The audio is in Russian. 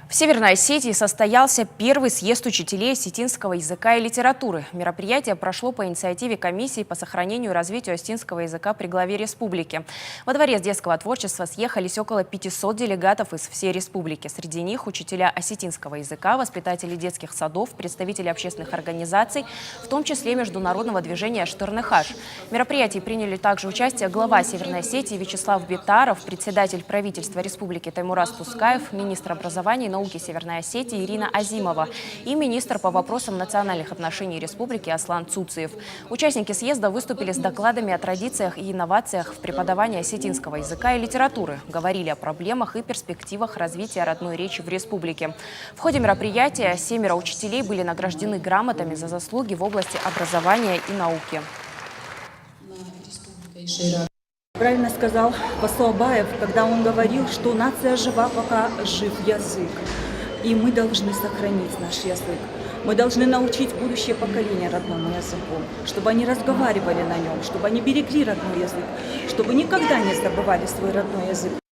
В Северной Осетии состоялся первый съезд учителей осетинского языка и литературы. Мероприятие прошло по инициативе комиссии по сохранению и развитию осетинского языка при главе республики. Во дворец детского творчества съехались около 500 делегатов из всей республики. Среди них учителя осетинского языка, воспитатели детских садов, представители общественных организаций, в том числе международного движения «Штырныхаш». В мероприятии приняли также участие глава Северной Осетии Вячеслав Битаров, председатель правительства республики Таймураз Тускаев, министр образования и науки Северной Осетии Ирина Азимова и министр по вопросам национальных отношений республики Аслан Цуциев. Участники съезда выступили с докладами о традициях и инновациях в преподавании осетинского языка и литературы, говорили о проблемах и перспективах развития родной речи в республике. В ходе мероприятия 7 учителей были награждены грамотами за заслуги в области образования и науки. Правильно сказал посол Абаев, когда он говорил, что нация жива, пока жив язык. И мы должны сохранить наш язык. Мы должны научить будущее поколение родному языку, чтобы они разговаривали на нем, чтобы они берегли родной язык, чтобы никогда не забывали свой родной язык.